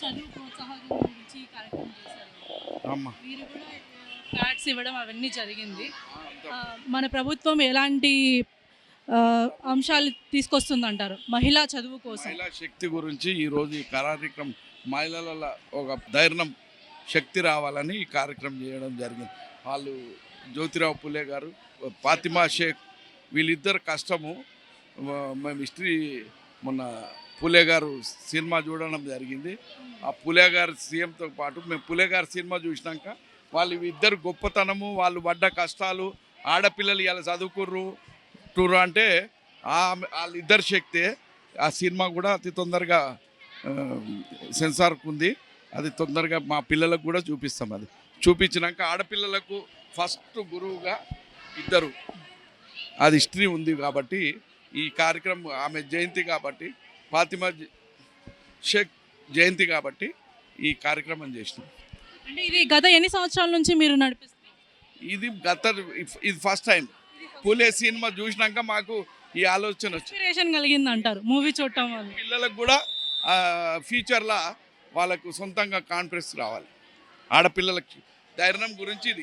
చదువు ప్రోత్సాహం గురించి ఈ కార్యక్రమం చేశారు. అమ్మ మీరు కూడా ఫ్లాట్స్ ఇవ్వడం అవన్నీ జరిగింది. మన ప్రభుత్వం ఎలాంటి అంశాలు తీసుకొస్తుందంటారు మహిళా చదువు కోసం? మహిళా శక్తి గురించి ఈరోజు ఈ కార్యక్రమం మహిళల ఒక ధైర్యం శక్తి రావాలని ఈ కార్యక్రమం చేయడం జరిగింది. వాళ్ళు జ్యోతిరావు పులే గారు, ఫాతిమా షేక్ వీళ్ళిద్దరు కష్టము మేము హిస్టరీ మొన్న పులే గారు సినిమా చూడడం జరిగింది. ఆ పులే గారు సీఎంతో పాటు మేము పులే గారు సినిమా చూసినాక వాళ్ళు ఇద్దరు గొప్పతనము, వాళ్ళు పడ్డ కష్టాలు, ఆడపిల్లలు ఇలా చదువుకుర్రు టూర్ అంటే వాళ్ళిద్దరు శక్తే. ఆ సినిమా కూడా అతి తొందరగా సెన్సార్కు ఉంది. అది తొందరగా మా పిల్లలకు కూడా చూపిస్తాం. అది చూపించినాక ఆడపిల్లలకు ఫస్ట్ గురువుగా ఇద్దరు అది హిస్టరీ ఉంది కాబట్టి ఈ కార్యక్రమం ఆమె జయంతి కాబట్టి ఫాతిమా షేక్ జయంతి కాబట్టి ఈ కార్యక్రమం చేసినాం. అంటే ఇది గత ఎన్ని సంవత్సరాల నుంచి మీరు నడిపిస్తున్నారు? ఇది ఫస్ట్ టైం పూలే సినిమా చూసినాక మాకు ఈ ఆలోచన వచ్చింది. ఇన్స్పిరేషన్ కలిగింది అంటారు మూవీ చూడటం వల్ల. పిల్లలకు కూడా ఫ్యూచర్లో వాళ్ళకు సొంతంగా కాన్ఫిడెన్స్ రావాలి. ఆడపిల్లలకి ధైర్యం గురించి ఇది.